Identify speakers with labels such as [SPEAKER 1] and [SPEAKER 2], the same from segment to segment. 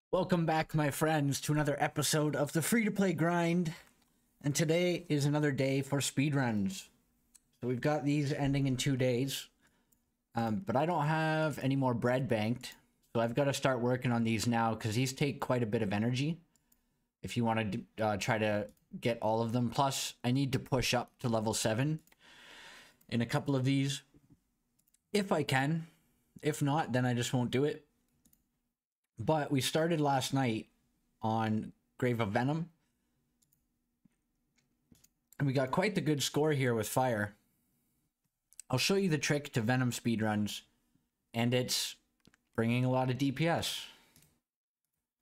[SPEAKER 1] Welcome back, my friends, to another episode of the free-to-play grind. And today is another day for speedruns. So we've got these ending in 2 days. But I don't have any more bread banked. So I've got to start working on these now because these take quite a bit of energy. If you want to try to get all of them. Plus, I need to push up to level 7 in a couple of these. If I can. If not, then I just won't do it. But we started last night on Grave of Venom. And we got quite the good score here with fire. I'll show you the trick to Venom speedruns. And it's bringing a lot of DPS.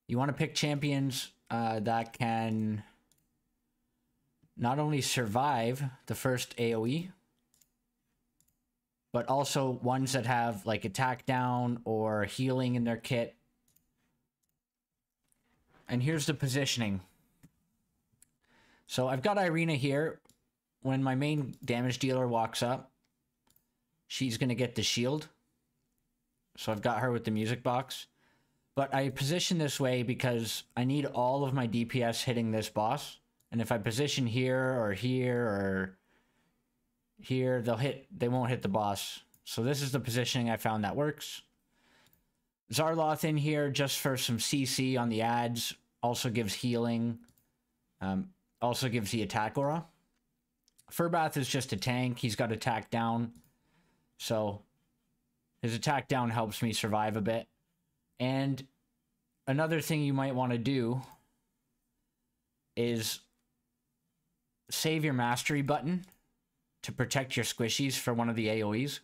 [SPEAKER 1] You want to pick champions that can not only survive the first AoE, but also ones that have like attack down or healing in their kit. And here's the positioning. So I've got Irina here. When my main damage dealer walks up, she's going to get the shield. So I've got her with the music box. But I position this way because I need all of my DPS hitting this boss. And if I position here or here, they won't hit the boss. So this is the positioning I found that works. Zarloth in here just for some CC on the ads. Also gives healing. Also gives the attack aura. Furbath is just a tank. He's got attack down. So his attack down helps me survive a bit. And another thing you might want to do is save your mastery button to protect your squishies for one of the AoEs.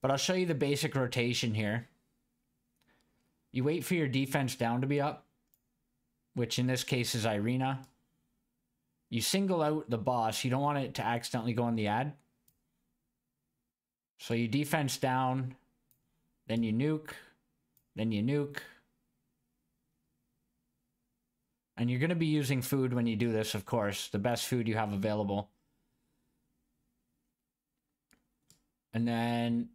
[SPEAKER 1] But I'll show you the basic rotation here. You wait for your defense down to be up, which in this case is Irina. You single out the boss. You don't want it to accidentally go in the ad. So you defense down, then you nuke, then you nuke. And you're going to be using food when you do this, of course. The best food you have available. And then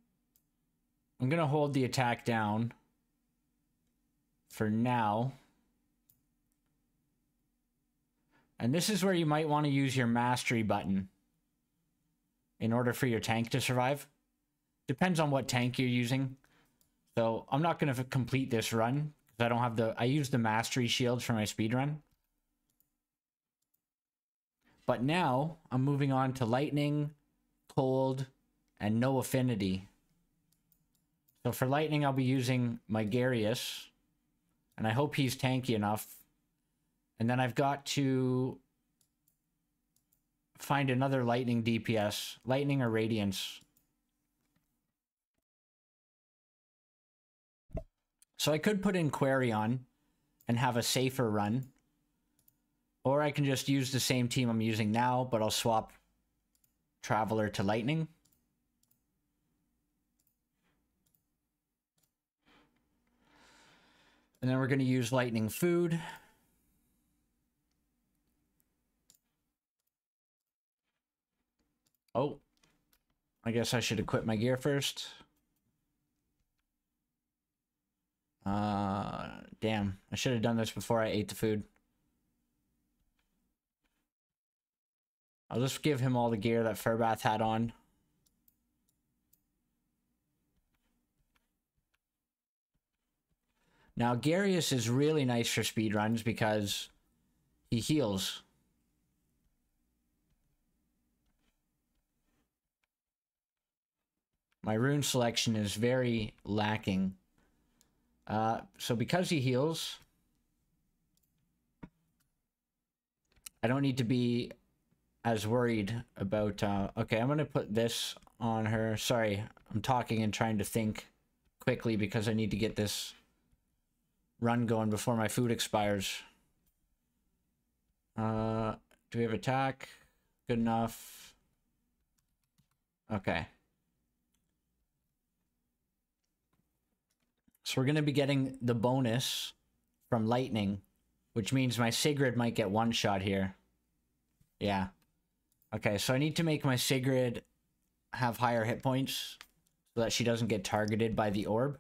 [SPEAKER 1] I'm going to hold the attack down for now. And this is where you might want to use your mastery button in order for your tank to survive. Depends on what tank you're using. So I'm not going to complete this run because I don't have I use the mastery shields for my speed run. But now I'm moving on to lightning, cold, and no affinity. So for lightning, I'll be using my Garius. And I hope he's tanky enough. And then I've got to find another lightning DPS. Lightning or Radiance. So I could put in Quarion and have a safer run. Or I can just use the same team I'm using now, but I'll swap Traveler to Lightning. And then we're going to use lightning food. Oh, I guess I should equip my gear first. Damn, I should have done this before I ate the food. I'll just give him all the gear that Furbath had on. Now, Garius is really nice for speedruns because he heals. My rune selection is very lacking. So because he heals, I don't need to be as worried about... okay, I'm going to put this on her. Sorry, I'm talking and trying to think quickly because I need to get this run going before my food expires. Do we have attack? Good enough. Okay. So we're going to be getting the bonus from lightning, which means my Sigrid might get one shot here. Yeah. Okay, so I need to make my Sigrid have higher hit points so that she doesn't get targeted by the orb.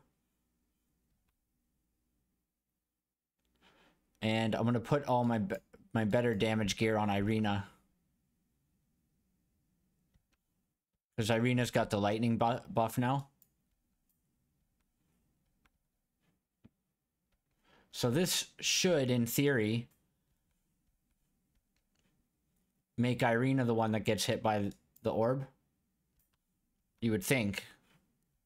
[SPEAKER 1] And I'm going to put all my better damage gear on Irina. Because Irina's got the lightning buff now. So this should, in theory, make Irina the one that gets hit by the orb. You would think.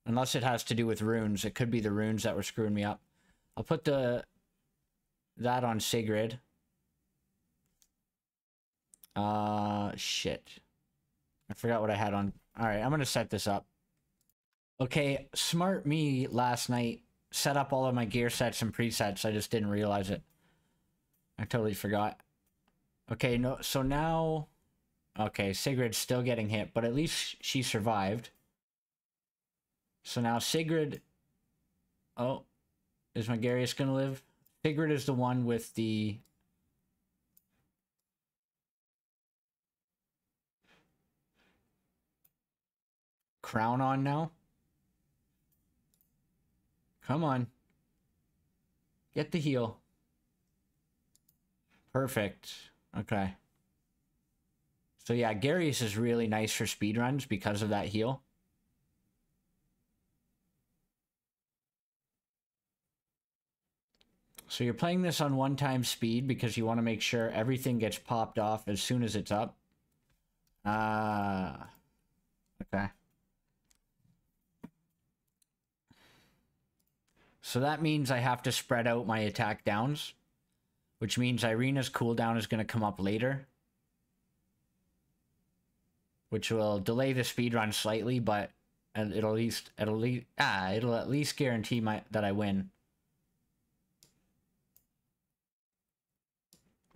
[SPEAKER 1] Unless it has to do with runes. It could be the runes that were screwing me up. I'll put that on Sigrid. Shit. I forgot what I had on. Alright, I'm gonna set this up. Okay, smart me last night set up all of my gear sets and presets. I just didn't realize it. I totally forgot. Okay, no, so now... Okay, Sigrid's still getting hit, but at least she survived. So now Sigrid... Oh, is Megarius gonna live? Sigrid is the one with the... crown on now. Come on. Get the heal. Perfect. Okay. So yeah, Garius is really nice for speedruns because of that heal. So you're playing this on 1x speed because you want to make sure everything gets popped off as soon as it's up. Okay. So that means I have to spread out my attack downs, which means Irina's cooldown is going to come up later, which will delay the speedrun slightly, but it'll at least guarantee that I win.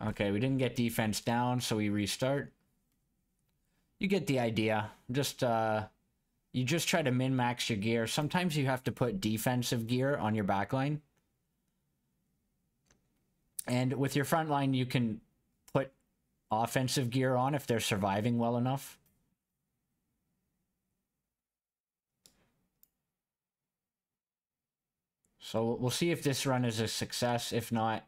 [SPEAKER 1] Okay, we didn't get defense down, so we restart. You get the idea. You just try to min-max your gear. Sometimes you have to put defensive gear on your backline. And with your front line, you can put offensive gear on if they're surviving well enough. So we'll see if this run is a success. If not,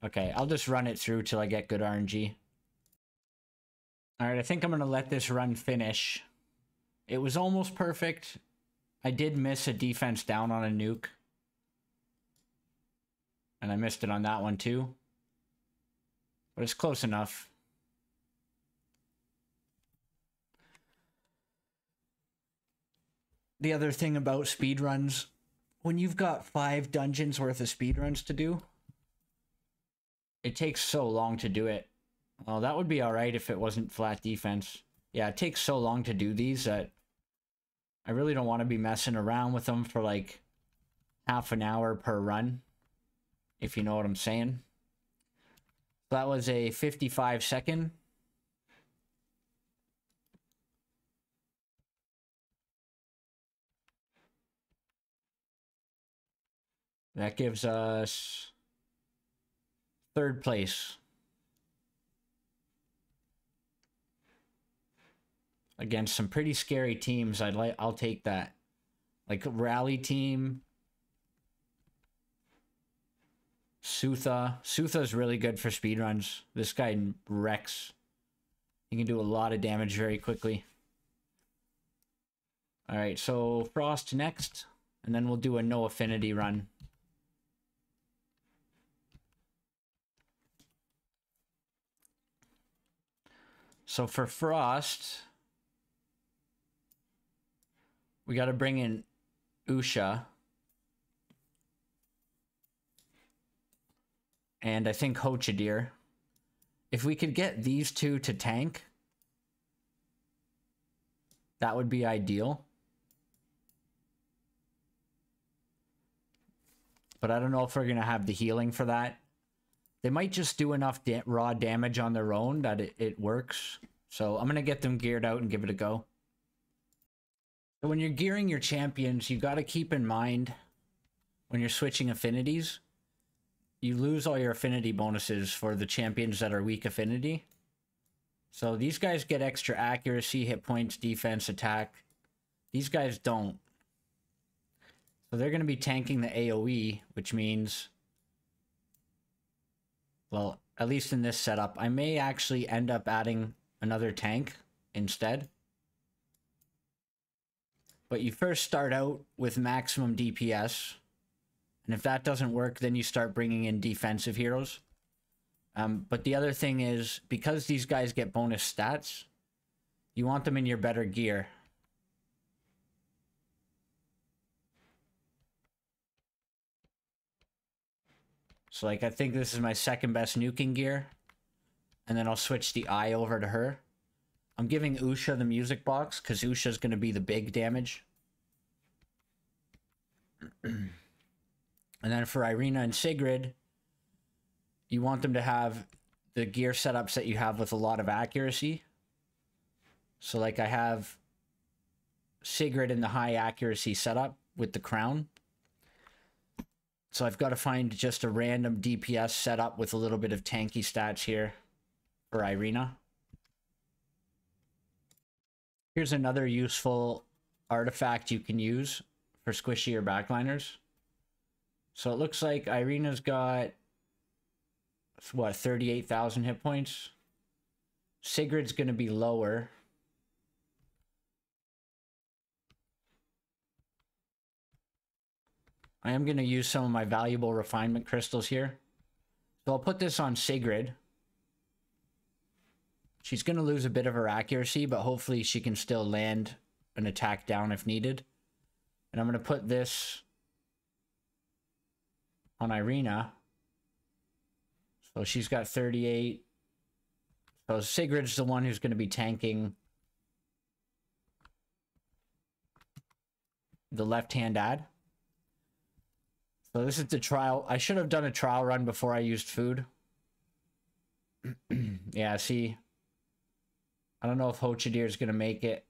[SPEAKER 1] okay, I'll just run it through till I get good RNG. Alright, I think I'm going to let this run finish. It was almost perfect. I did miss a defense down on a nuke. And I missed it on that one too. But it's close enough. The other thing about speedruns, when you've got 5 dungeons worth of speedruns to do, it takes so long to do it. Well, that would be alright if it wasn't flat defense. Yeah, it takes so long to do these that I really don't want to be messing around with them for like half an hour per run, if you know what I'm saying. That was a 55-second. That gives us 3rd place. Against some pretty scary teams. I'll take that. Like Rally Team. Sutha. Sutha's really good for speedruns. This guy wrecks. He can do a lot of damage very quickly. Alright, so Frost next. And then we'll do a no affinity run. So for Frost... we got to bring in Usha. And I think Hochadir. If we could get these two to tank, that would be ideal. But I don't know if we're going to have the healing for that. They might just do enough raw damage on their own that it works. So I'm going to get them geared out and give it a go. So when you're gearing your champions, you got to keep in mind when you're switching affinities, you lose all your affinity bonuses for the champions that are weak affinity. So these guys get extra accuracy, hit points, defense, attack. These guys don't. So they're going to be tanking the AoE, which means Well, at least in this setup, I may actually end up adding another tank instead. But you first start out with maximum DPS. And if that doesn't work, then you start bringing in defensive heroes. But the other thing is, because these guys get bonus stats, you want them in your better gear. So, like, I think this is my second best nuking gear. And then I'll switch the eye over to her. I'm giving Usha the music box, because Usha's going to be the big damage. And then for Irina and Sigrid, you want them to have the gear setups that you have with a lot of accuracy. So, like, I have Sigrid in the high accuracy setup with the crown. So I've got to find just a random DPS setup with a little bit of tanky stats here for Irina. Here's another useful artifact you can use for squishier backliners. So it looks like Irina's got, what, 38,000 hit points? Sigrid's going to be lower. I am going to use some of my valuable refinement crystals here. So I'll put this on Sigrid. She's going to lose a bit of her accuracy, but hopefully she can still land an attack down if needed. And I'm going to put this on Irina. So she's got 38. So Sigrid's the one who's going to be tanking the left-hand ad. So this is the trial. I should have done a trial run before I used food. Yeah, see. I don't know if Hochadir is going to make it.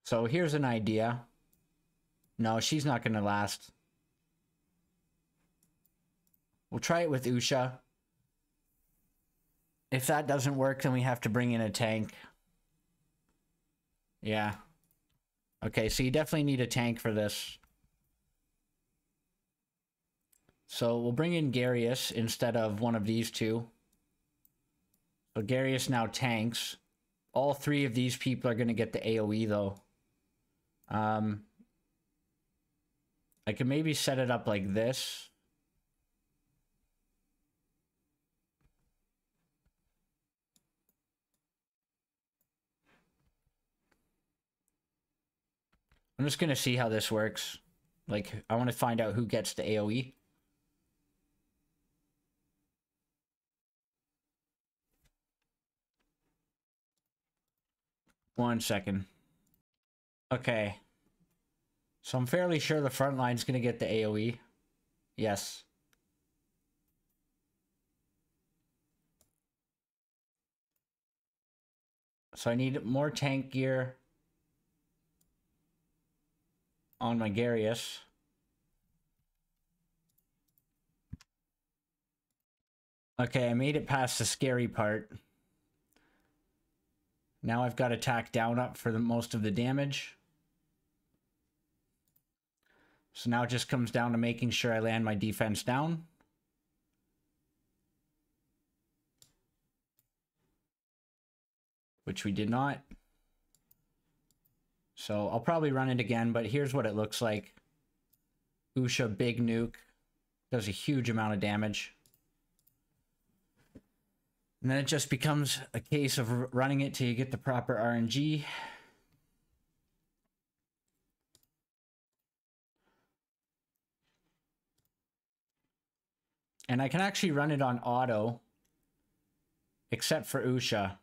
[SPEAKER 1] So here's an idea. No, she's not going to last. We'll try it with Usha. If that doesn't work, then we have to bring in a tank. Yeah. Okay, so you definitely need a tank for this. So we'll bring in Garius instead of one of these two. So Garius now tanks. All three of these people are going to get the AoE though. I could maybe set it up like this. I'm just going to see how this works. Like, I want to find out who gets the AoE. One second. Okay. So I'm fairly sure the front line's going to get the AoE. Yes. So I need more tank gear on my Garius. Okay, I made it past the scary part. Now I've got attack down up for the most of the damage. So now it just comes down to making sure I land my defense down. Which we did not. So I'll probably run it again, but here's what it looks like. Usha, big nuke. Does a huge amount of damage. And then it just becomes a case of running it till you get the proper RNG. And I can actually run it on auto, except for Usha.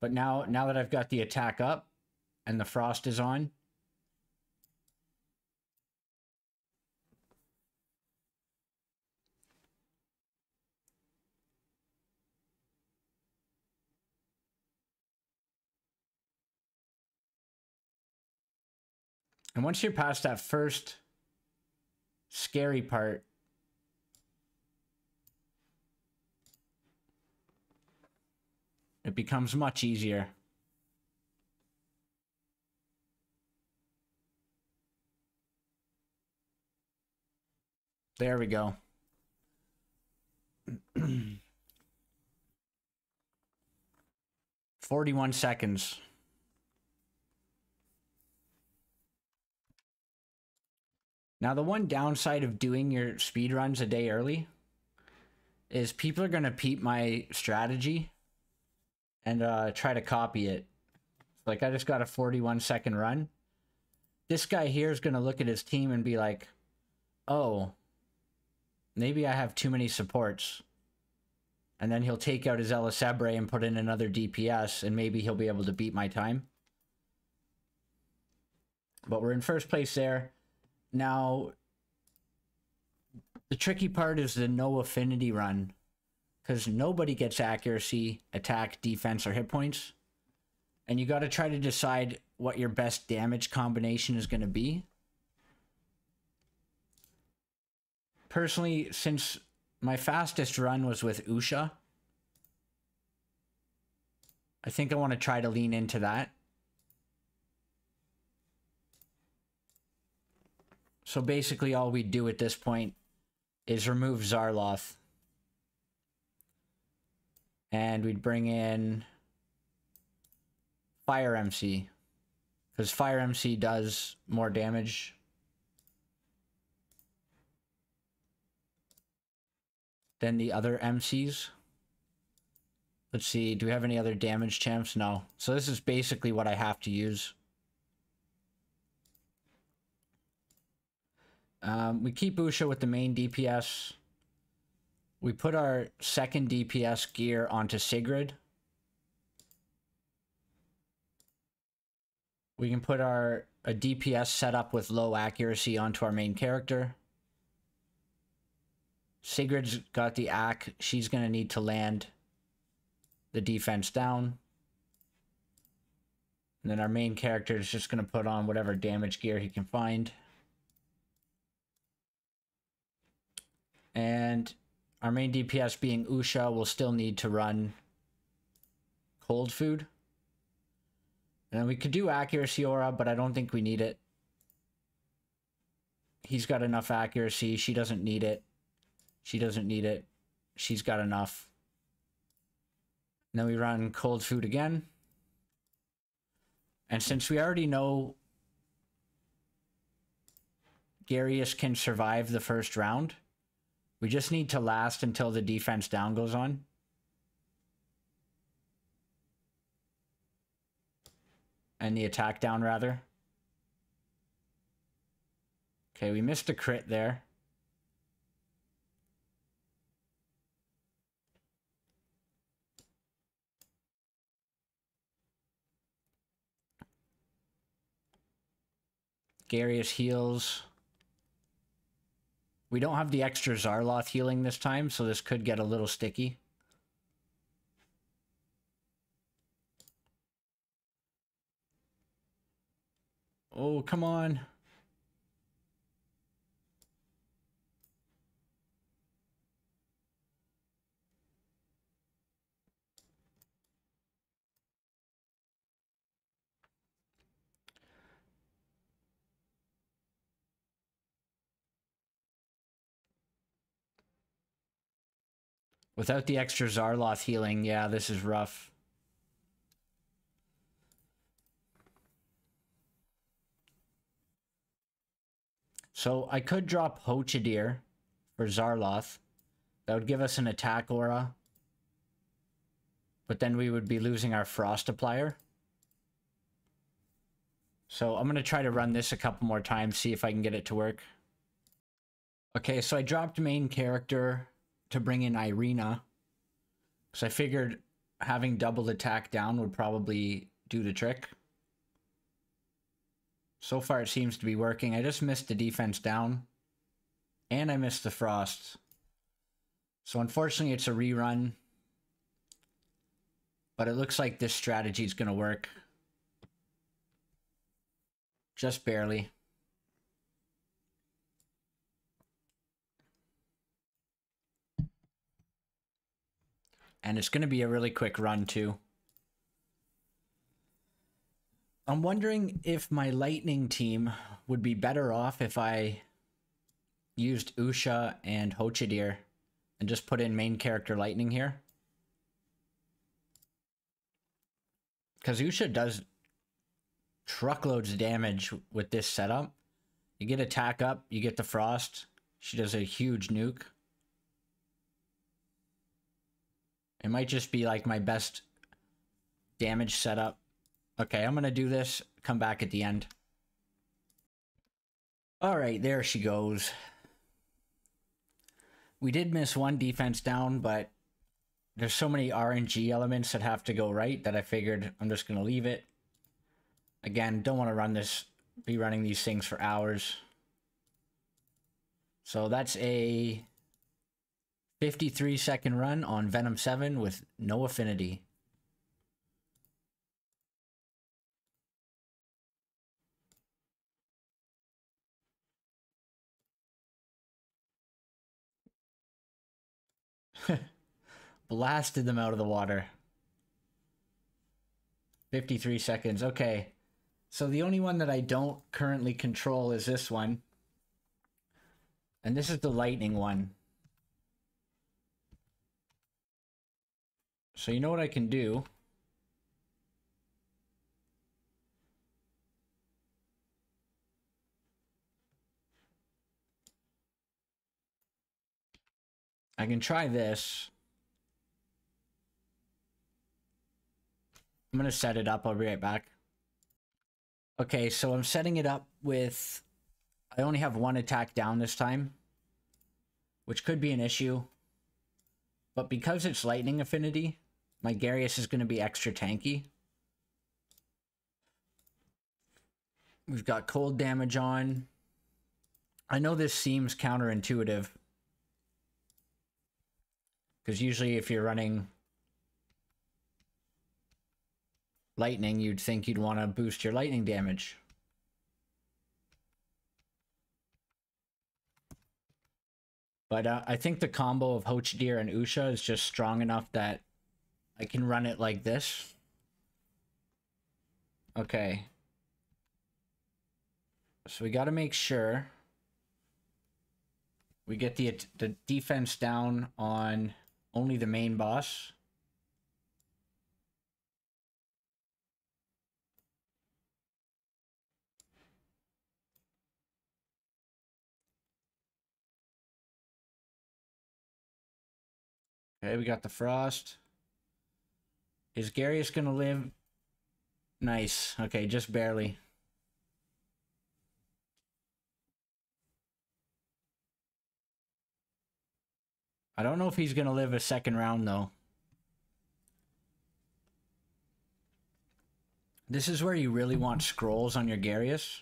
[SPEAKER 1] But now that I've got the attack up and the frost is on, and once you're past that first scary part, it becomes much easier. There we go. 41 seconds. Now, the one downside of doing your speedruns a day early is people are going to peep my strategy and try to copy it. Like, I just got a 41-second run. This guy here is going to look at his team and be like, oh, maybe I have too many supports. And then he'll take out his Elisebre and put in another DPS, and maybe he'll be able to beat my time. But we're in first place there. Now, the tricky part is the no affinity run, because nobody gets accuracy, attack, defense, or hit points. And you got to try to decide what your best damage combination is going to be. Personally, since my fastest run was with Usha, I think I want to try to lean into that. So basically all we do at this point is remove Zarloth. And we'd bring in Fire MC, because Fire MC does more damage than the other MCs. Let's see, do we have any other damage champs? No. So this is basically what I have to use. We keep Usha with the main DPS. We put our second DPS gear onto Sigrid. We can put a DPS setup with low accuracy onto our main character. Sigrid's got the AC. She's going to need to land the defense down. And then our main character is just going to put on whatever damage gear he can find. And our main DPS being Usha will still need to run cold food. And then we could do accuracy aura, but I don't think we need it. He's got enough accuracy. She doesn't need it. She doesn't need it. She's got enough. And then we run cold food again. And since we already know Garius can survive the first round, we just need to last until the defense down goes on. And the attack down, rather. Okay, we missed a crit there. Garius heals. We don't have the extra Zarloth healing this time, so this could get a little sticky. Oh, come on. Without the extra Zarloth healing, yeah, this is rough. So I could drop Hochadir for Zarloth. That would give us an attack aura. But then we would be losing our Frost Applier. So I'm going to try to run this a couple more times, see if I can get it to work. Okay, so I dropped main character to bring in Irina. Because I figured having double attack down would probably do the trick. So far it seems to be working. I just missed the defense down. And I missed the frost. So unfortunately it's a rerun. But it looks like this strategy is going to work. Just barely. And it's going to be a really quick run too. I'm wondering if my lightning team would be better off if I used Usha and Hochidir and just put in main character lightning here. Because Usha does truckloads of damage with this setup. You get attack up, you get the frost. She does a huge nuke. It might just be like my best damage setup. Okay, I'm gonna do this, come back at the end. Alright, there she goes. We did miss one defense down, but there's so many RNG elements that have to go right that I figured I'm just gonna leave it. Again, don't want to be running these things for hours. So that's a 53-second run on Venom 7 with no affinity. Blasted them out of the water. 53 seconds. Okay. So the only one that I don't currently control is this one. And this is the lightning one. So you know what I can do? I can try this. I'm going to set it up. I'll be right back. Okay, so I'm setting it up with... I only have one attack down this time, which could be an issue. But because it's lightning affinity, my Garius is going to be extra tanky. We've got cold damage on. I know this seems counterintuitive, because usually if you're running lightning, you'd think you'd want to boost your lightning damage. But I think the combo of Hochidir and Usha is just strong enough that I can run it like this. Okay. So we got to make sure we get the defense down on only the main boss. Okay, we got the frost. Is Garius gonna live? Nice. Okay, just barely. I don't know if he's gonna live a second round, though. This is where you really want scrolls on your Garius.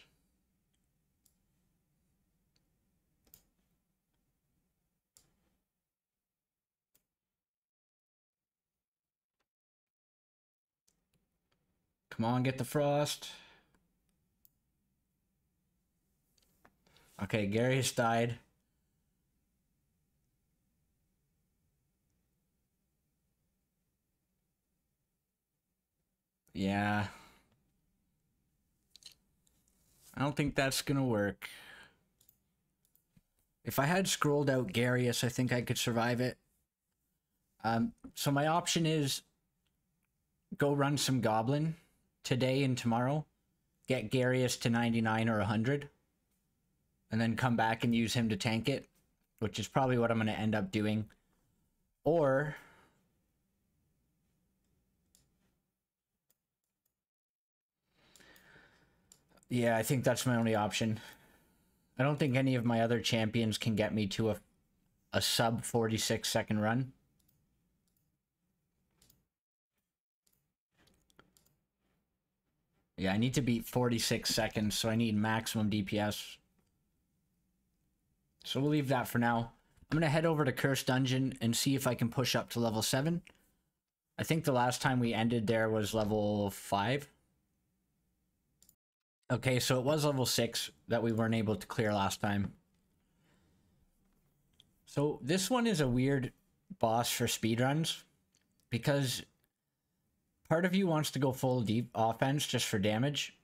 [SPEAKER 1] Come on, get the frost. Okay, Garius died. Yeah. I don't think that's gonna work. If I had scrolled out Garius, I think I could survive it. So my option is go run some Goblin today and tomorrow. Get Garius to 99 or 100. And then come back and use him to tank it, which is probably what I'm going to end up doing. Or... yeah, I think that's my only option. I don't think any of my other champions can get me to a sub 46 second run. Yeah, I need to beat 46 seconds, so I need maximum DPS. So we'll leave that for now. I'm going to head over to Cursed Dungeon and see if I can push up to level 7. I think the last time we ended there was level 5. Okay, so it was level 6 that we weren't able to clear last time. So this one is a weird boss for speedruns, because part of you wants to go full deep offense just for damage.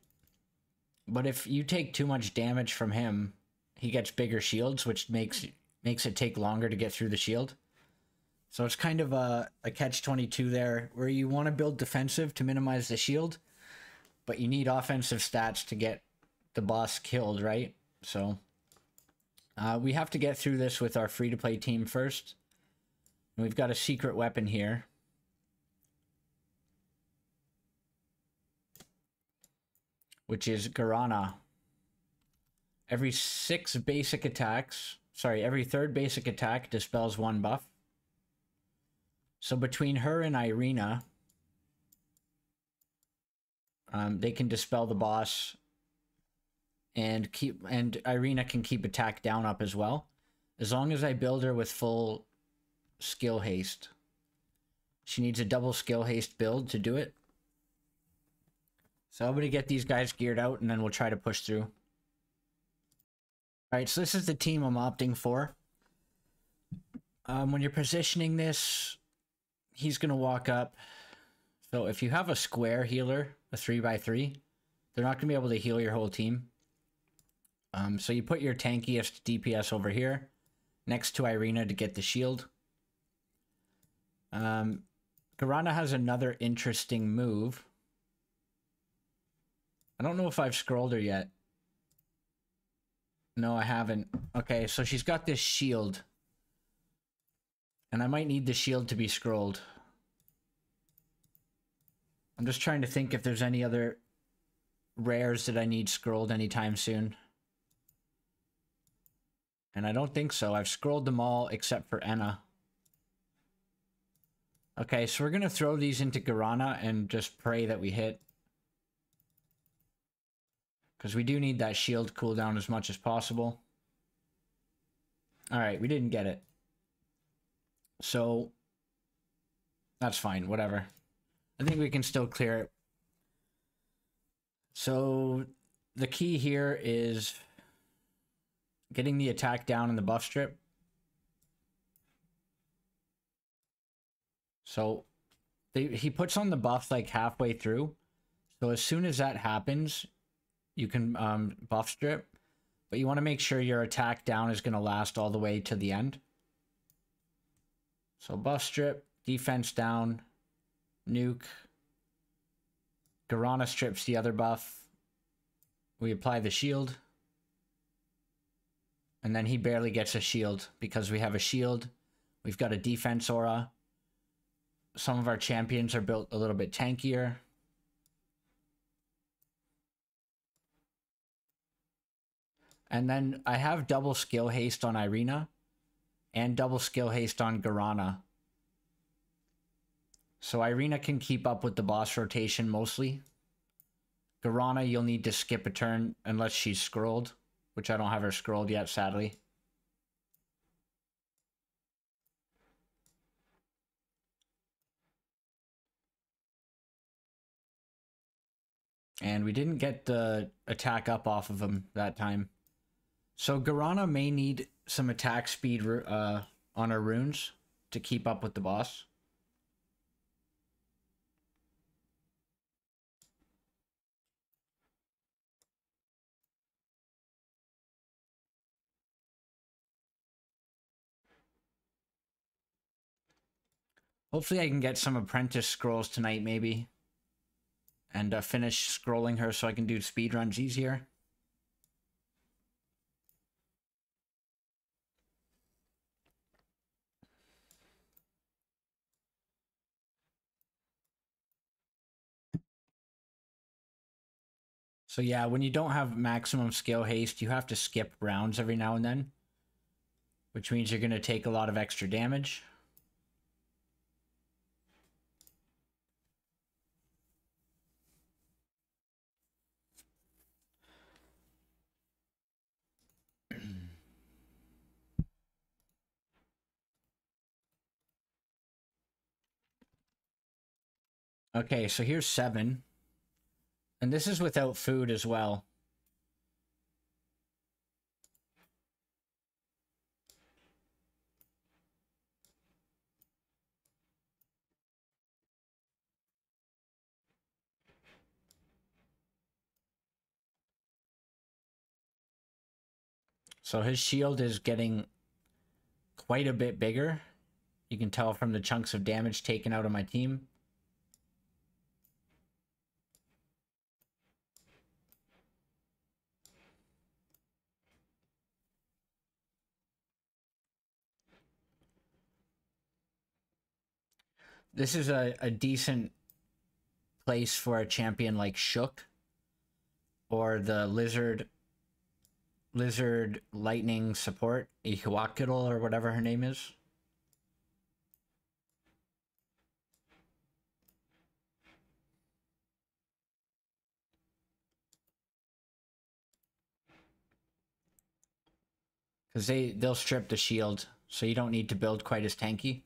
[SPEAKER 1] But if you take too much damage from him, he gets bigger shields, which makes it take longer to get through the shield. So it's kind of a catch-22 there, where you want to build defensive to minimize the shield, but you need offensive stats to get the boss killed, right? So we have to get through this with our free-to-play team first. And we've got a secret weapon here. Which is Guarana. Every third basic attack dispels one buff. So between her and Irina, they can dispel the boss, and Irina can keep attack down up as well, as long as I build her with full skill haste. She needs a double skill haste build to do it. So I'm going to get these guys geared out, and then we'll try to push through. Alright, so this is the team I'm opting for. When you're positioning this, he's going to walk up. So if you have a square healer, a 3x3, they're not going to be able to heal your whole team. So you put your tankiest DPS over here, next to Irina to get the shield. Guarana has another interesting move. I don't know if I've scrolled her yet. No, I haven't. Okay, so she's got this shield. And I might need the shield to be scrolled. I'm just trying to think if there's any other rares that I need scrolled anytime soon. And I don't think so. I've scrolled them all except for Enna. Okay, so we're going to throw these into Guarana and just pray that we hit. Because we do need that shield cooldown as much as possible. Alright, we didn't get it. So, that's fine, whatever. I think we can still clear it. So, the key here is getting the attack down in the buff strip. So, he puts on the buff like halfway through. So as soon as that happens, you can buff strip, but you want to make sure your attack down is going to last all the way to the end. So buff strip, defense down, nuke. Guarana strips the other buff. We apply the shield. And then he barely gets a shield because we have a shield. We've got a defense aura. Some of our champions are built a little bit tankier. And then I have double skill haste on Irina and double skill haste on Guarana. So Irina can keep up with the boss rotation mostly. Guarana, you'll need to skip a turn unless she's scrolled, which I don't have her scrolled yet, sadly. And we didn't get the attack up off of him that time. So Guarana may need some attack speed on her runes to keep up with the boss. Hopefully I can get some apprentice scrolls tonight, maybe. And finish scrolling her so I can do speedruns easier. So yeah, when you don't have maximum skill haste, you have to skip rounds every now and then. Which means you're going to take a lot of extra damage. Okay, so here's 7. And this is without food as well. So his shield is getting quite a bit bigger. You can tell from the chunks of damage taken out of my team. This is a decent place for a champion like Shook or the lizard lightning support, Ihuakidal or whatever her name is. Because they'll strip the shield, so you don't need to build quite as tanky.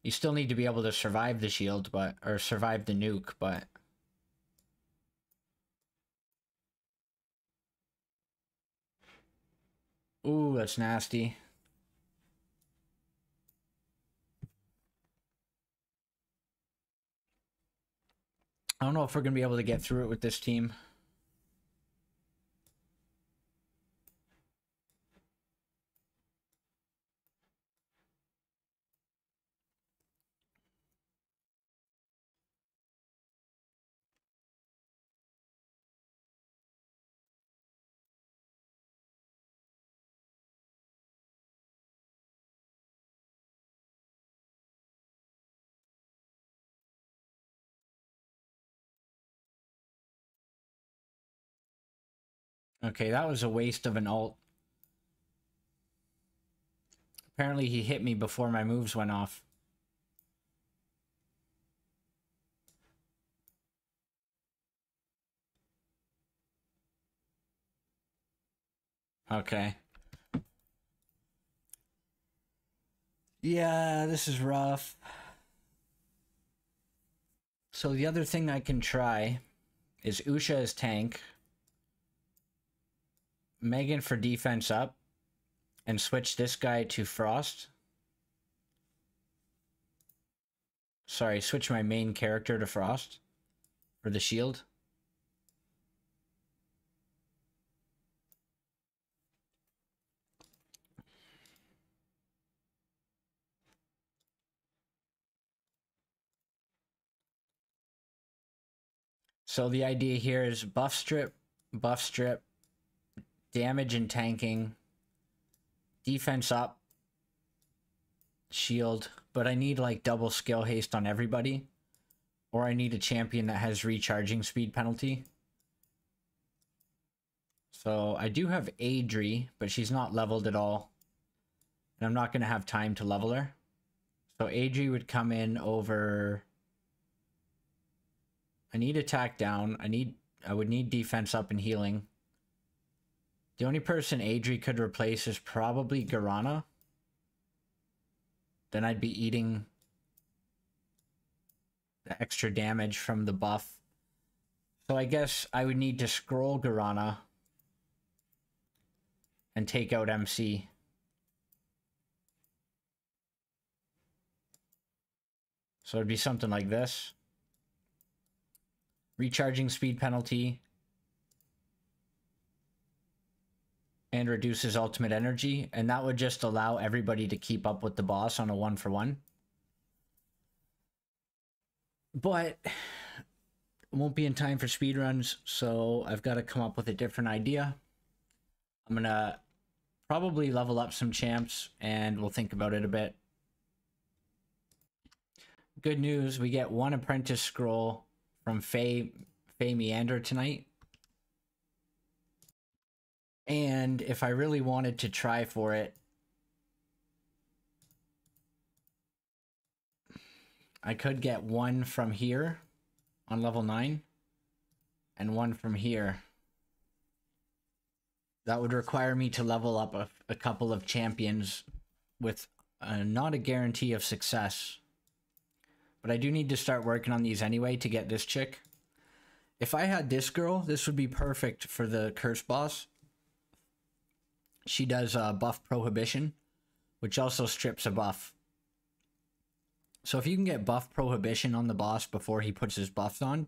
[SPEAKER 1] You still need to be able to survive the shield, or survive the nuke, but... Ooh, that's nasty. I don't know if we're going to be able to get through it with this team. Okay, that was a waste of an ult. Apparently he hit me before my moves went off. Okay. Yeah, this is rough. So the other thing I can try is Usha as tank, Megan for defense up, and switch this guy to Frost. Sorry, switch my main character to Frost for the shield. So the idea here is buff strip, damage and tanking, defense up, shield, but I need like double skill haste on everybody, or I need a champion that has recharging speed penalty. So I do have Adri, but she's not leveled at all, and I'm not going to have time to level her. So Adri would come in over... I need attack down. I would need defense up and healing. The only person Adri could replace is probably Garana. Then I'd be eating the extra damage from the buff. So I guess I would need to scroll Garana and take out MC. So it'd be something like this. Recharging speed penalty. And reduces ultimate energy. And that would just allow everybody to keep up with the boss on a 1-for-1. But it won't be in time for speedruns, so I've got to come up with a different idea. I'm gonna probably level up some champs and we'll think about it a bit. Good news, we get one apprentice scroll from Faye Meander tonight. And if I really wanted to try for it, I could get one from here on level 9 and one from here. That would require me to level up a couple of champions with not a guarantee of success. But I do need to start working on these anyway to get this chick. If I had this girl, this would be perfect for the curse boss. She does buff prohibition, which also strips a buff. So if you can get buff prohibition on the boss before he puts his buffs on,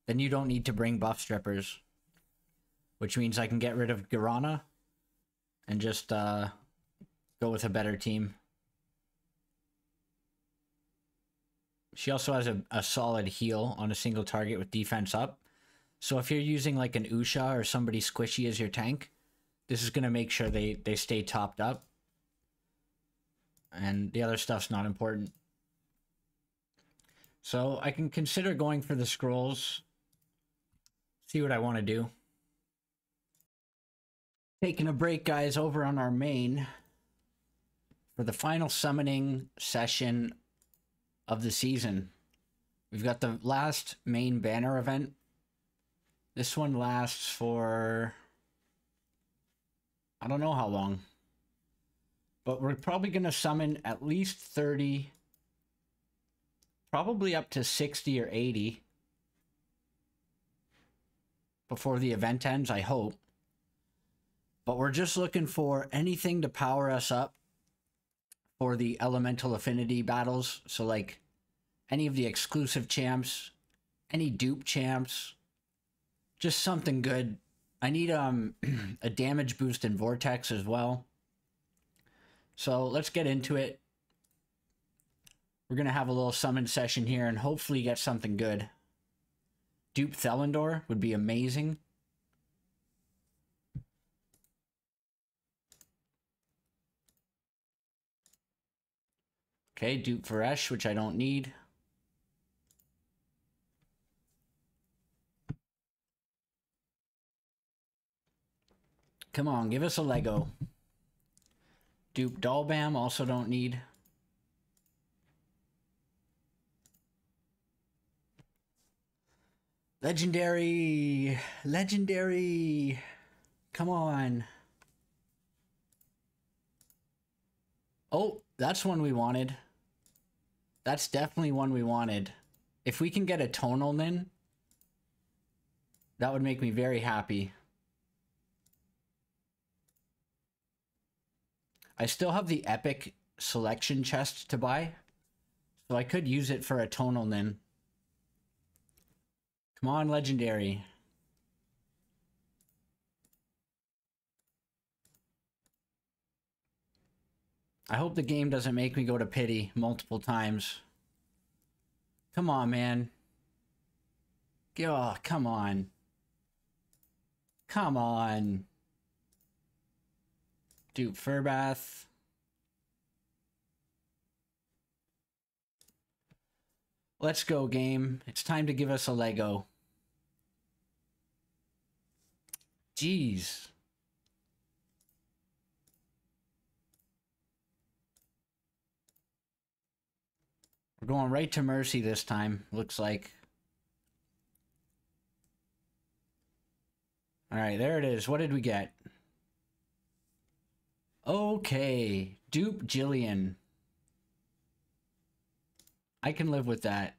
[SPEAKER 1] then you don't need to bring buff strippers. Which means I can get rid of Garana and just go with a better team. She also has a solid heal on a single target with defense up. So if you're using like an Usha or somebody squishy as your tank, this is going to make sure they stay topped up. And the other stuff's not important. So I can consider going for the scrolls. See what I want to do. Taking a break, guys, over on our main for the final summoning session of the season. We've got the last main banner event. This one lasts for I don't know how long, but we're probably going to summon at least 30, probably up to 60 or 80 before the event ends, I hope. But we're just looking for anything to power us up for the elemental affinity battles. So like any of the exclusive champs, any dupe champs, just something good. I need a damage boost in Vortex as well. So let's get into it. We're going to have a little summon session here and hopefully get something good. Dupe Thelendor would be amazing. Okay, dupe Varesh, which I don't need. Come on, give us a Lego. Dupe Dalbam, also don't need. Legendary! Legendary! Come on. Oh, that's one we wanted. That's definitely one we wanted. If we can get a tonal Nin, that would make me very happy. I still have the epic selection chest to buy, so I could use it for a tonal Nin. Come on, legendary. I hope the game doesn't make me go to pity multiple times. Come on, man. Oh, come on. Come on. Dupe Furbath. Let's go, game. It's time to give us a Lego. Jeez. We're going right to Mercy this time, looks like. Alright, there it is. What did we get? Okay. Dupe Jillian. I can live with that.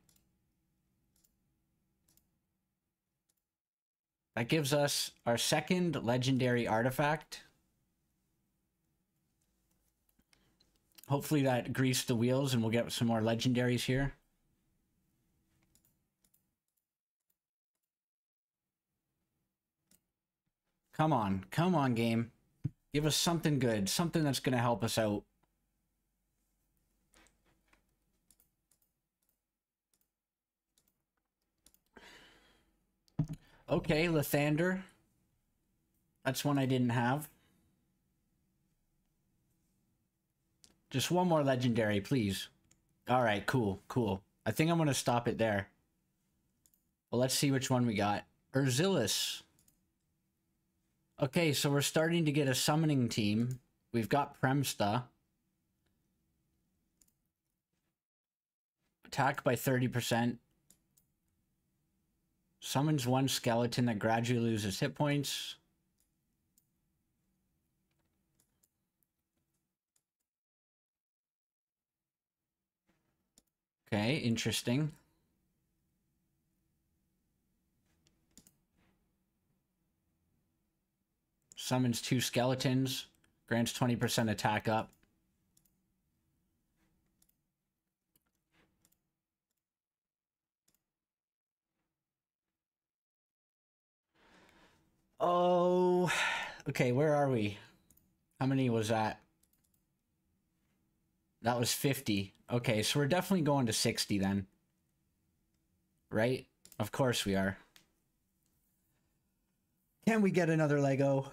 [SPEAKER 1] That gives us our second legendary artifact. Hopefully that greased the wheels and we'll get some more legendaries here. Come on, game. Give us something good, something that's going to help us out. Okay, Lathander. That's one I didn't have. Just one more legendary, please. Alright, cool, cool. I think I'm going to stop it there. Well, let's see which one we got. Urzilis. Okay, so we're starting to get a summoning team. We've got Premsta. Attack by 30%. Summons one skeleton that gradually loses hit points. Okay, interesting. Summons two skeletons. Grants 20% attack up. Oh, okay, where are we? How many was that? That was 50. Okay, so we're definitely going to 60 then. Right? Of course we are. Can we get another Lego?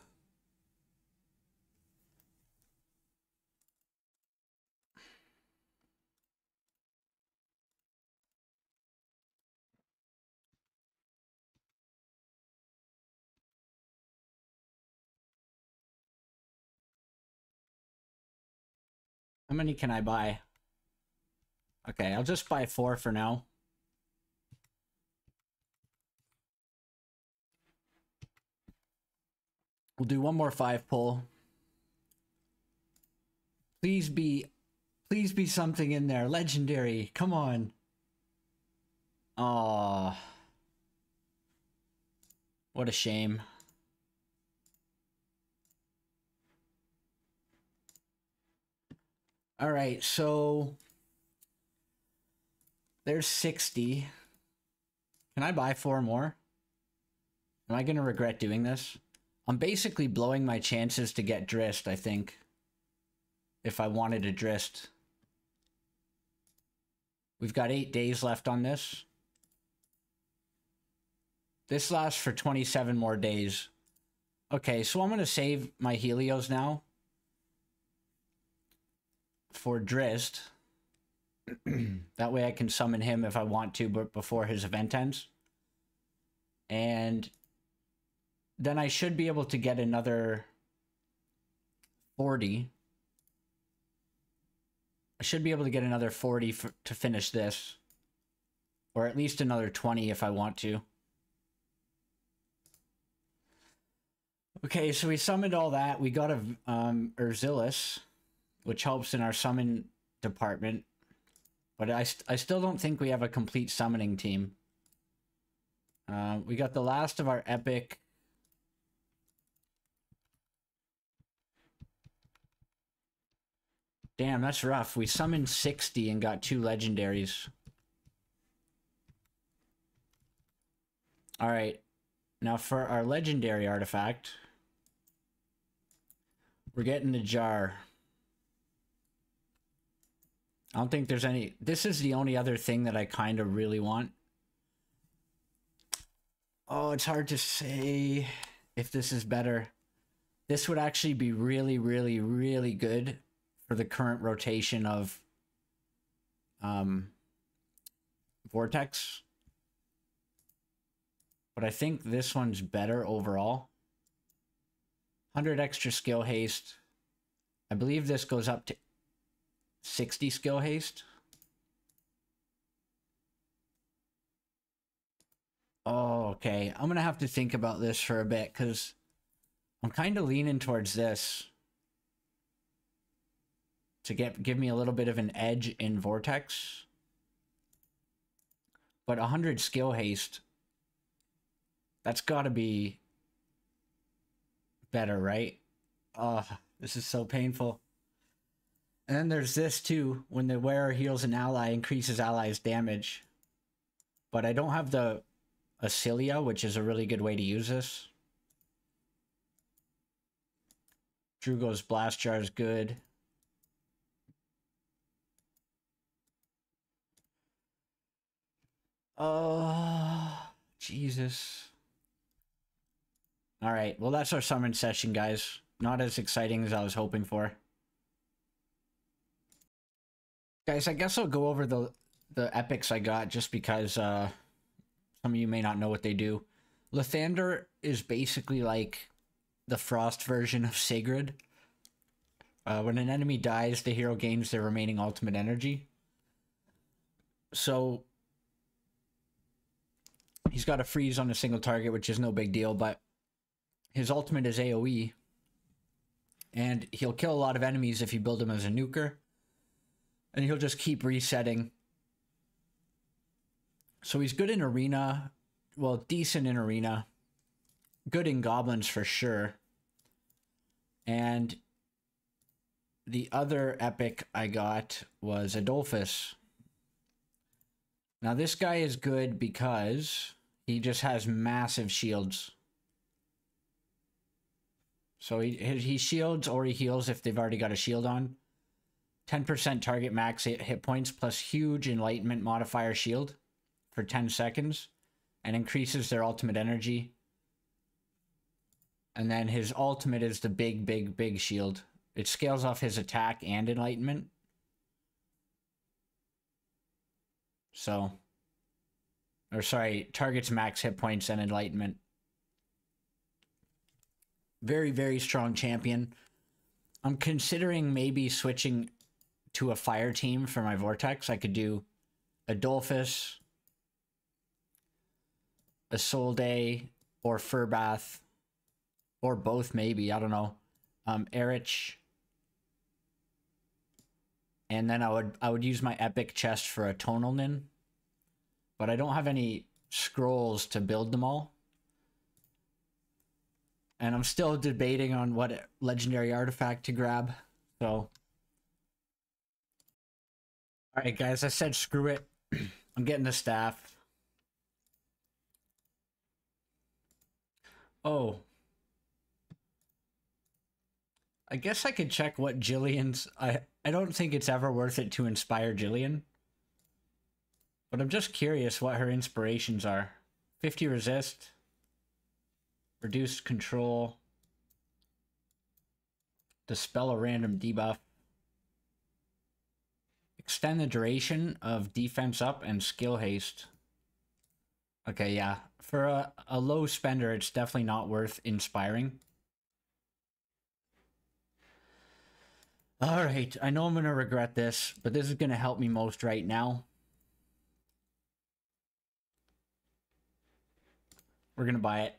[SPEAKER 1] How many can I buy? Okay, I'll just buy 4 for now. We'll do one more 5 pull. Please be something in there. Legendary. Come on. Aw. What a shame. All right, so there's 60. Can I buy 4 more? Am I going to regret doing this? I'm basically blowing my chances to get Drist, I think. If I wanted a Drist. We've got 8 days left on this. This lasts for 27 more days. Okay, so I'm going to save my Helios now. For Drist. That way I can summon him if I want to, but before his event ends. And then I should be able to get another 40. I should be able to get another 40 to finish this. Or at least another 20 if I want to. Okay, so we summoned all that. We got a Urzilis, which helps in our summon department. But I still don't think we have a complete summoning team. We got the last of our epic. Damn, that's rough. We summoned 60 and got 2 legendaries. Alright. Now for our legendary artifact, we're getting the jar. I don't think there's any... This is the only other thing that I kind of really want. Oh, it's hard to say if this is better. This would actually be really, really, really good for the current rotation of Vortex. But I think this one's better overall. 100 extra skill haste. I believe this goes up to 60 skill haste. Oh, okay. I'm gonna have to think about this for a bit because I'm kind of leaning towards this to give me a little bit of an edge in Vortex. But 100 skill haste, that's gotta be better, right? Oh, this is so painful. And then there's this too. When the wearer heals an ally, increases allies' damage. But I don't have the Acilia, which is a really good way to use this. Drugo's Blast Jar is good. Oh, Jesus. Alright, well that's our summon session, guys. Not as exciting as I was hoping for. Guys, I guess I'll go over the epics I got just because some of you may not know what they do. Lathander is basically like the Frost version of Sigrid. When an enemy dies, the hero gains their remaining ultimate energy. So he's got a freeze on a single target, which is no big deal, but his ultimate is AoE. And he'll kill a lot of enemies if you build him as a nuker. And he'll just keep resetting. So he's good in arena. Well, decent in arena. Good in goblins for sure. And the other epic I got was Adolphus. Now this guy is good because he just has massive shields. So he shields or he heals if they've already got a shield on. 10% target max hit points plus huge enlightenment modifier shield for 10 seconds and increases their ultimate energy. And then his ultimate is the big shield. It scales off his attack and enlightenment. So, or sorry, targets max hit points and enlightenment. Very, very strong champion. I'm considering maybe switching to a fire team for my Vortex. I could do Adolphus, Isolde, or Furbath, or both maybe, I don't know. Erich. And then I would use my epic chest for a Tonalnin. But I don't have any scrolls to build them all. And I'm still debating on what legendary artifact to grab. So. Alright guys, I said screw it. I'm getting the staff. Oh. I guess I could check what Jillian's... I don't think it's ever worth it to inspire Jillian. But I'm just curious what her inspirations are. 50 resist. Reduced control. Dispel a random debuff. Extend the duration of defense up and skill haste. Okay, yeah. For a low spender, it's definitely not worth inspiring. Alright, I know I'm going to regret this, but this is going to help me most right now. We're going to buy it.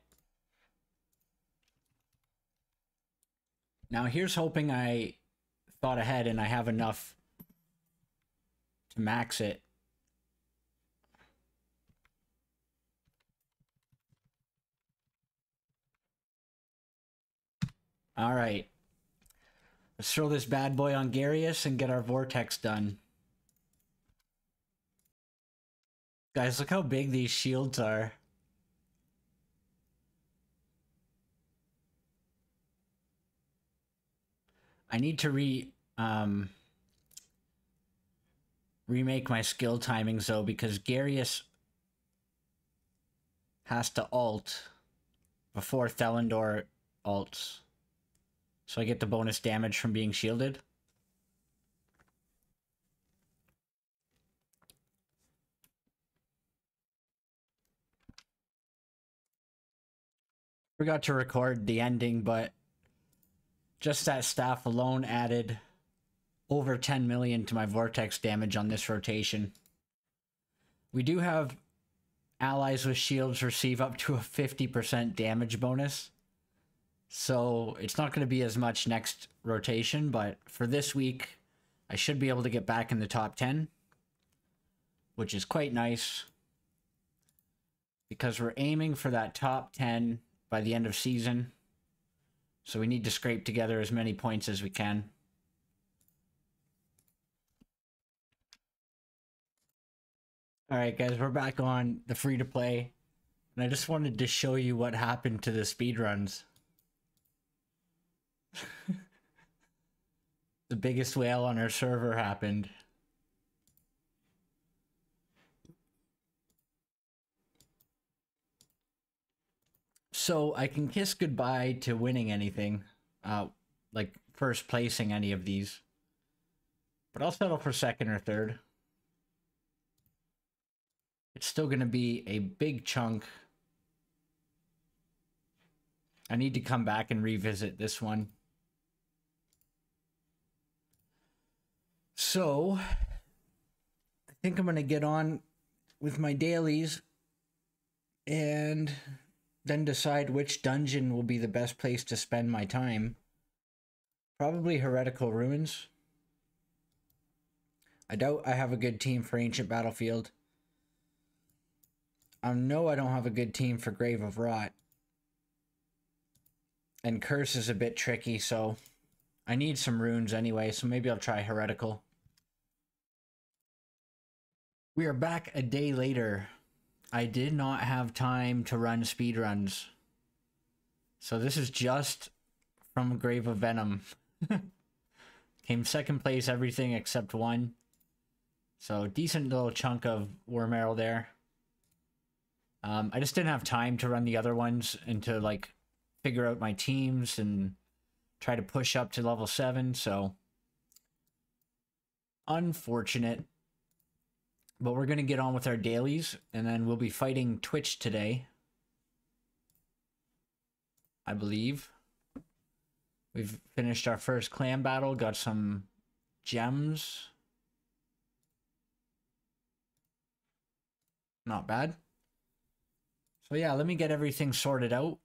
[SPEAKER 1] Now here's hoping I thought ahead and I have enough to max it. Alright. Let's throw this bad boy on Garius and get our Vortex done. Guys, look how big these shields are. I need to remake my skill timings though, because Garius has to ult before Thelendor ults. So I get the bonus damage from being shielded. Forgot to record the ending, but just that staff alone added over 10 million to my Vortex damage on this rotation. We do have allies with shields receive up to a 50% damage bonus. So it's not going to be as much next rotation, but for this week, I should be able to get back in the top 10, which is quite nice because we're aiming for that top 10 by the end of season. So we need to scrape together as many points as we can. Alright guys, we're back on the free-to-play, and I just wanted to show you what happened to the speedruns. The biggest whale on our server happened. So I can kiss goodbye to winning anything, like first placing any of these. But I'll settle for second or third. It's still going to be a big chunk. I need to come back and revisit this one. So, I think I'm going to get on with my dailies and then decide which dungeon will be the best place to spend my time. Probably Heretical Ruins. I doubt I have a good team for Ancient Battlefield. I know I don't have a good team for Grave of Rot. And Curse is a bit tricky, so I need some runes anyway, so maybe I'll try Heretical. We are back a day later. I did not have time to run speedruns. So this is just from Grave of Venom. Came second place, everything except one. So decent little chunk of worm arrow there. I just didn't have time to run the other ones and to like figure out my teams and try to push up to level 7, so unfortunate. But we're gonna get on with our dailies, and then we'll be fighting Twitch today, I believe. We've finished our first clan battle, got some gems. Not bad. So yeah, let me get everything sorted out,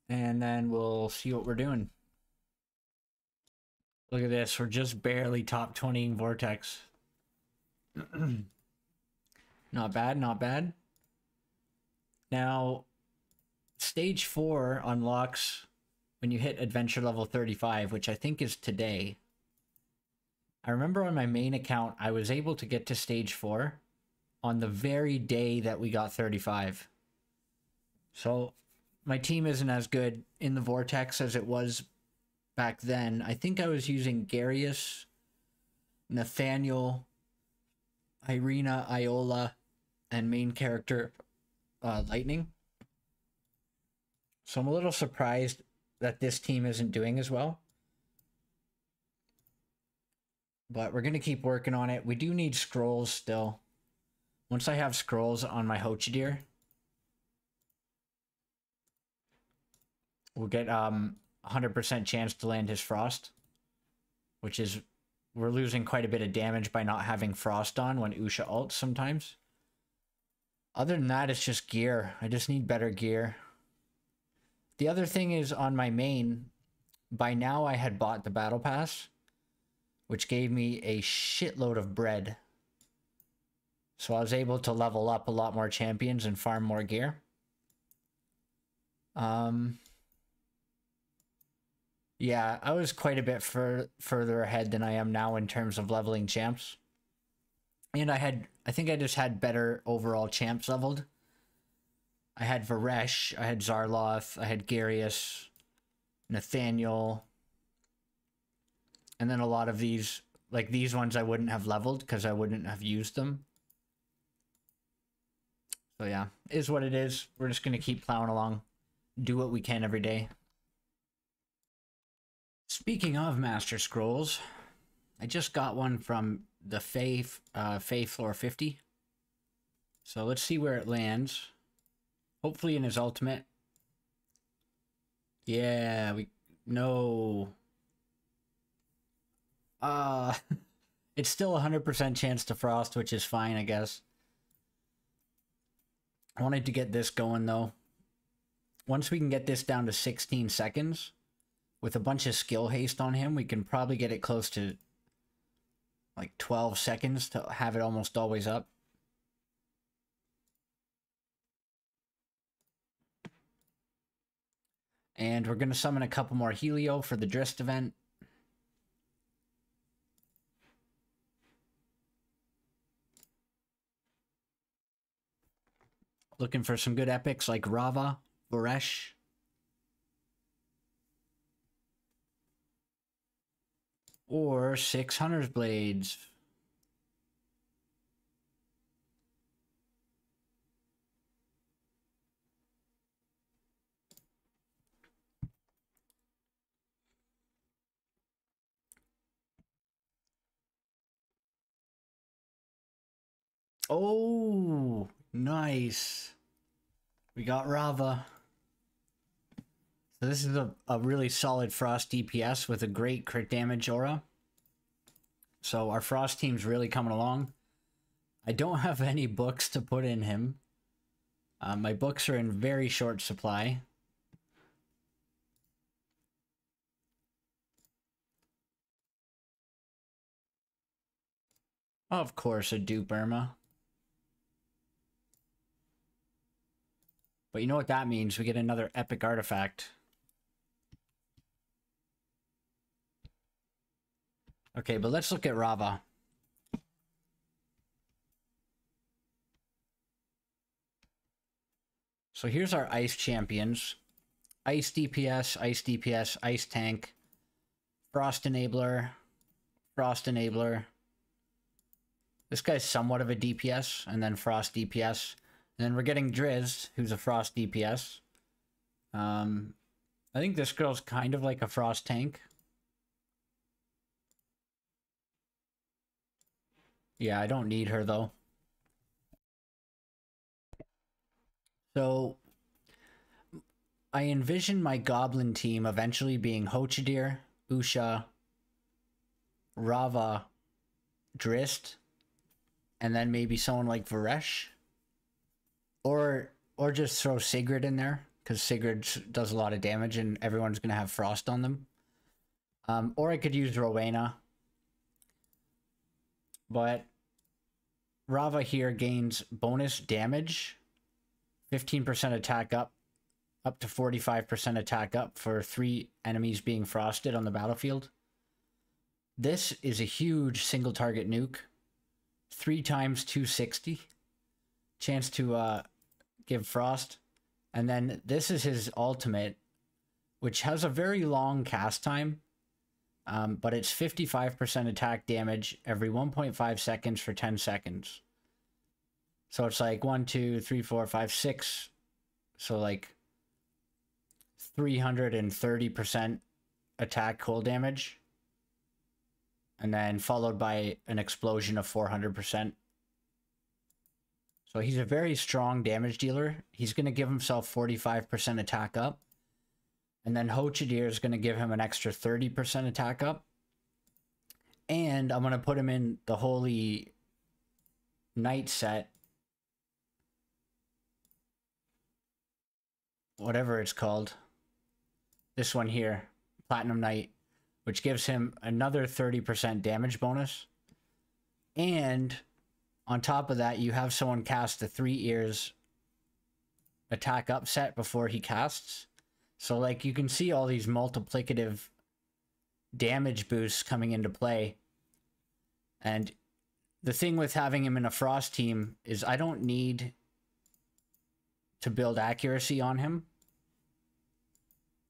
[SPEAKER 1] and then we'll see what we're doing. Look at this, we're just barely top 20ing Vortex. Not bad, not bad. Now, stage 4 unlocks when you hit adventure level 35, which I think is today. I remember on my main account, I was able to get to stage 4 on the very day that we got 35. So my team isn't as good in the Vortex as it was back then. I think I was using Garius, Nathaniel, Irina, Iola, and main character Lightning. So I'm a little surprised that this team isn't doing as well. But we're going to keep working on it. We do need scrolls still. Once I have scrolls on my Hochidir, we'll get 100% chance to land his Frost, which is, we're losing quite a bit of damage by not having Frost on when Usha ults sometimes. Other than that, it's just gear. I just need better gear. The other thing is on my main, by now I had bought the Battle Pass, which gave me a shitload of bread. So I was able to level up a lot more champions and farm more gear. Yeah, I was quite a bit further ahead than I am now in terms of leveling champs. And I think I just had better overall champs leveled. I had Varesh, I had Zarloth, I had Garius, Nathaniel. And then a lot of these, like these ones I wouldn't have leveled because I wouldn't have used them. So yeah, it is what it is. We're just going to keep plowing along. Do what we can every day. Speaking of Master Scrolls, I just got one from the Fae Floor 50. So let's see where it lands. Hopefully in his ultimate. Yeah, no. It's still 100% chance to Frost, which is fine, I guess. I wanted to get this going, though. Once we can get this down to 16 seconds, with a bunch of skill haste on him, we can probably get it close to like 12 seconds to have it almost always up. And we're going to summon a couple more Helio for the Drist event. Looking for some good epics like Rava, Varesh. Or 6 Hunter's Blades. Oh, nice. We got Rava. So this is a really solid Frost DPS with a great crit damage aura. So our Frost team's really coming along. I don't have any books to put in him. My books are in very short supply. Of course, a dupe Irma. But you know what that means? We get another epic artifact. Okay, but let's look at Rava. So here's our ice champions. Ice DPS, Ice DPS, Ice Tank, Frost Enabler, Frost Enabler. This guy's somewhat of a DPS, and then Frost DPS. And then we're getting Drizzt, who's a Frost DPS. I think this girl's kind of like a Frost Tank. Yeah, I don't need her, though. So, I envision my Goblin team eventually being Hochadir, Usha, Rava, Drizzt, and then maybe someone like Varesh. Or just throw Sigrid in there, because Sigrid does a lot of damage and everyone's going to have Frost on them. Or I could use Rowena. But Rava here gains bonus damage, 15% attack up to 45% attack up for 3 enemies being frosted on the battlefield. This is a huge single target nuke. 3 times 260. Chance to give frost. And then this is his ultimate, which has a very long cast time. But it's 55% attack damage every 1.5 seconds for 10 seconds. So it's like 1, 2, 3, 4, 5, 6. So like 330% attack cold damage. And then followed by an explosion of 400%. So he's a very strong damage dealer. He's going to give himself 45% attack up. And then Hochadir is going to give him an extra 30% attack up. And I'm going to put him in the Holy Knight set. Whatever it's called. This one here. Platinum Knight. Which gives him another 30% damage bonus. And on top of that, you have someone cast the 3 ears attack up set before he casts. So, like, you can see all these multiplicative damage boosts coming into play. And the thing with having him in a Frost team is I don't need to build accuracy on him.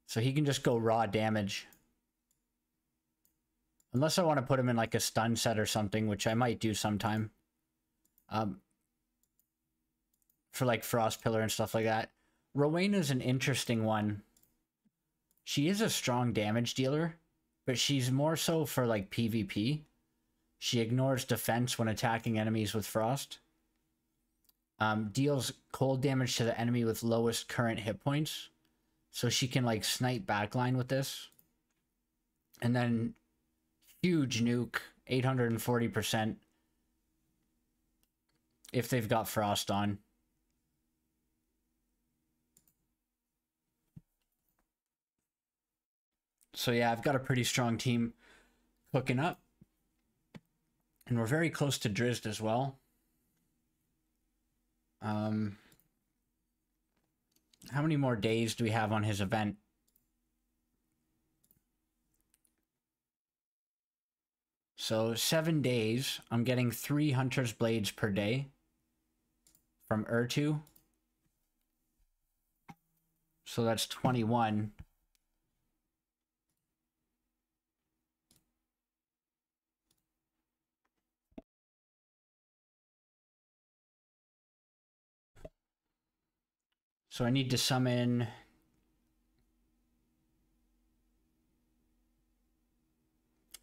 [SPEAKER 1] So he can just go raw damage. Unless I want to put him in, like, a stun set or something, which I might do sometime. For, like, Frost Pillar and stuff like that. Rowena's an interesting one. She is a strong damage dealer, but she's more so for, like, PvP. She ignores defense when attacking enemies with Frost. Deals cold damage to the enemy with lowest current hit points. So she can, like, snipe backline with this. And then huge nuke, 840% if they've got Frost on. So yeah, I've got a pretty strong team hooking up. And we're very close to Drizzt as well. How many more days do we have on his event? So 7 days. I'm getting 3 Hunter's Blades per day from Urtu. So that's 21. So I need to summon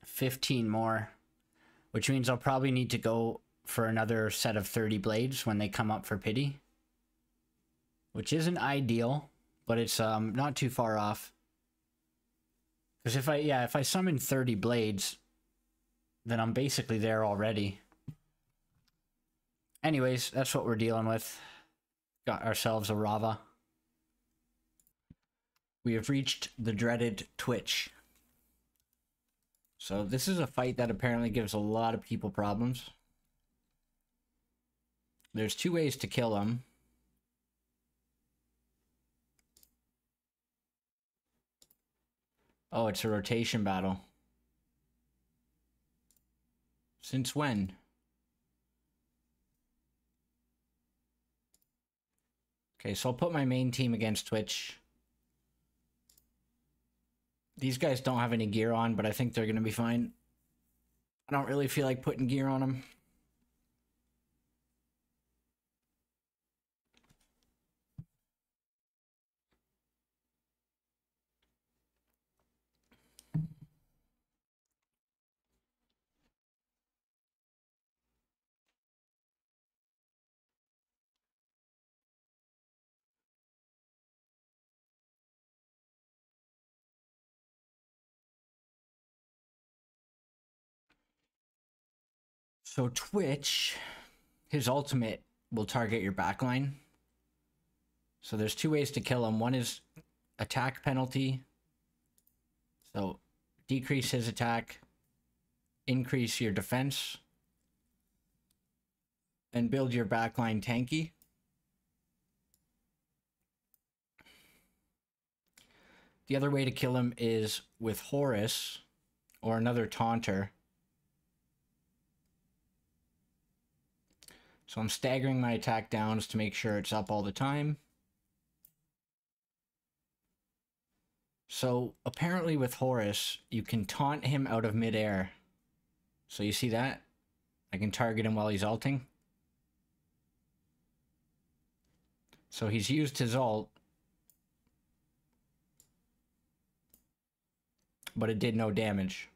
[SPEAKER 1] 15 more, which means I'll probably need to go for another set of 30 blades when they come up for pity, which isn't ideal, but it's not too far off. Because if I summon 30 blades, then I'm basically there already. Anyways, that's what we're dealing with. Got ourselves a Rava. We have reached the dreaded Twitch. So this is a fight that apparently gives a lot of people problems. There's 2 ways to kill him. Oh, it's a rotation battle. Since when? Okay, so I'll put my main team against Twitch. These guys don't have any gear on, but I think they're going to be fine. I don't really feel like putting gear on them. So Twitch, his ultimate will target your backline. So there's two ways to kill him. One is attack penalty. So decrease his attack, increase your defense, and build your backline tanky. The other way to kill him is with Horus or another taunter. So I'm staggering my attack downs to make sure it's up all the time. So apparently with Horus, you can taunt him out of midair. So you see that? I can target him while he's ulting. So he's used his ult, but it did no damage.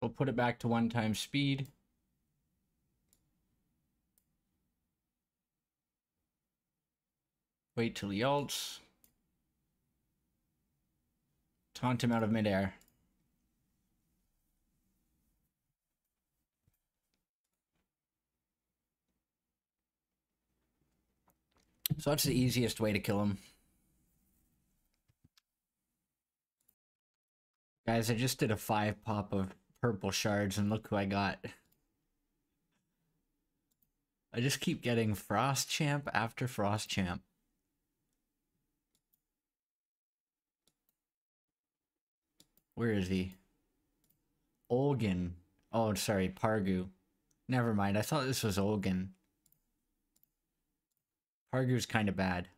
[SPEAKER 1] We'll put it back to 1 times speed. Wait till he ults. Taunt him out of midair. So that's the easiest way to kill him. Guys, I just did a 5 pop of purple shards and look who I got. I just keep getting Frost Champ after Frost Champ. Where is he? Olgan. Oh, sorry, Pargu. Never mind, I thought this was Olgan. Pargu's kind of bad.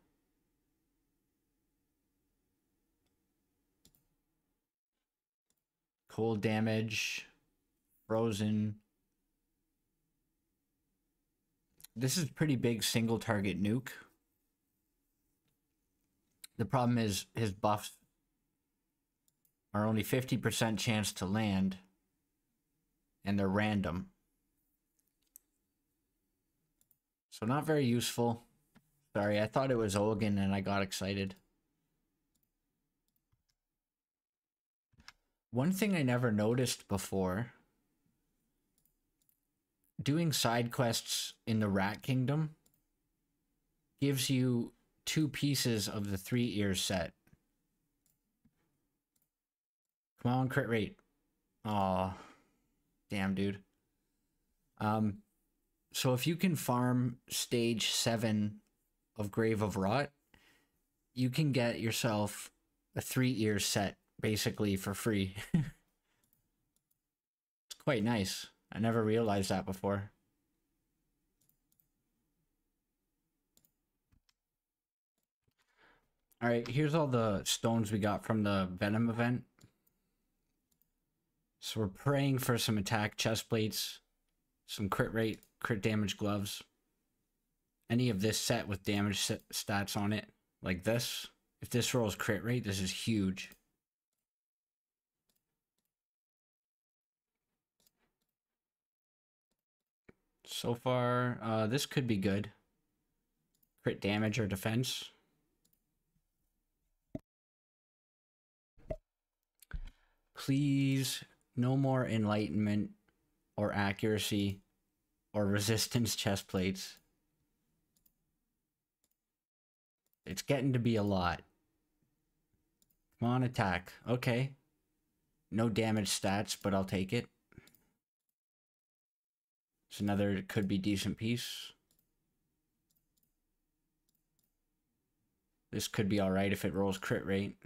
[SPEAKER 1] Cold damage. Frozen. This is pretty big single target nuke. The problem is his buffs are only 50% chance to land, and they're random. So not very useful. Sorry, I thought it was Olgan and I got excited. One thing I never noticed before, doing side quests in the Rat Kingdom gives you 2 pieces of the 3 ears set. Come on, crit rate. Aw. Damn, dude. So if you can farm stage 7 of Grave of Rot, you can get yourself a 3 ears set basically for free. It's quite nice. I never realized that before. Alright, here's all the stones we got from the Venom event. So we're praying for some attack chest plates, some crit rate, crit damage gloves. Any of this set with damage stats on it, like this. If this rolls crit rate, this is huge. So far, this could be good. Crit damage or defense. Please, no more enlightenment or accuracy or resistance chest plates. It's getting to be a lot. Come on, attack. Okay. No damage stats, but I'll take it. It's another could be decent piece. This could be alright if it rolls crit rate.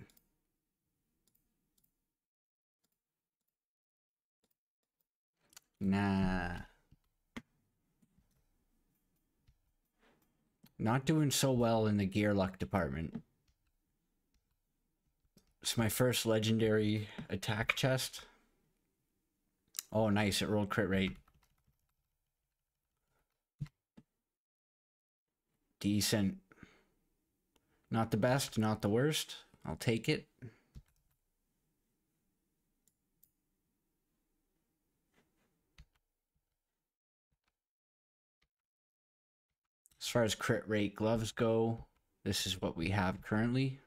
[SPEAKER 1] Nah. Not doing so well in the gear luck department. It's my first legendary attack chest. Oh, nice. It rolled crit rate. Decent. Not the best, not the worst. I'll take it. As far as crit rate gloves go, this is what we have currently.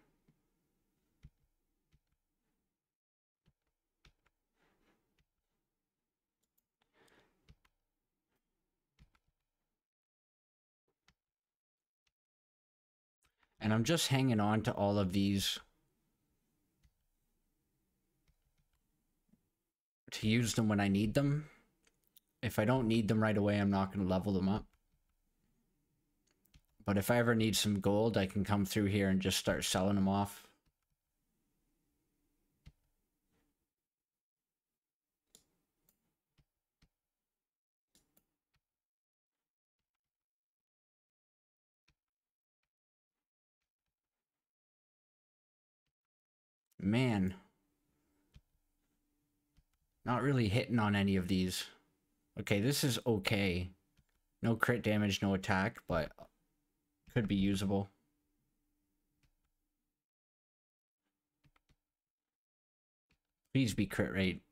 [SPEAKER 1] And I'm just hanging on to all of these to use them when I need them. If I don't need them right away, I'm not going to level them up. But if I ever need some gold, I can come through here and just start selling them off. Man. Not really hitting on any of these. Okay, this is okay. No crit damage, no attack, but could be usable. Please be crit rate.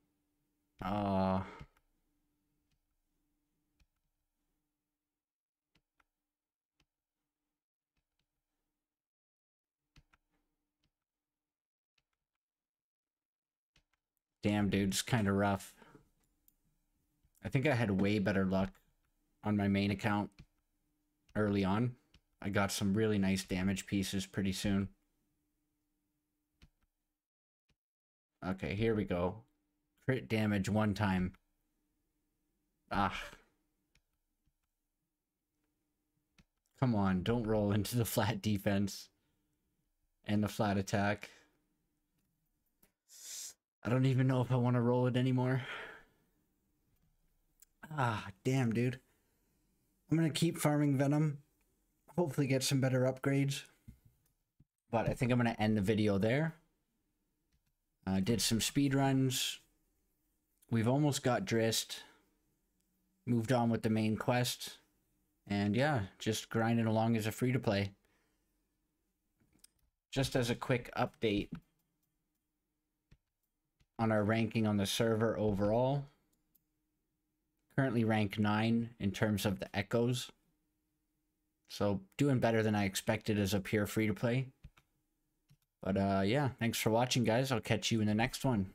[SPEAKER 1] Damn, dude, it's kind of rough. I think I had way better luck on my main account early on. I got some really nice damage pieces pretty soon. Okay, here we go. Crit damage one time. Ah. Come on, don't roll into the flat defense and the flat attack. I don't even know if I want to roll it anymore. Ah, damn, dude. I'm going to keep farming Venom. Hopefully get some better upgrades. But I think I'm going to end the video there. Did some speedruns. We've almost got Drist. Moved on with the main quest. And yeah, just grinding along as a free-to-play. Just as a quick update on our ranking on the server overall. Currently rank 9 in terms of the echoes. So doing better than I expected as a pure free-to-play. But yeah, thanks for watching, guys. I'll catch you in the next one.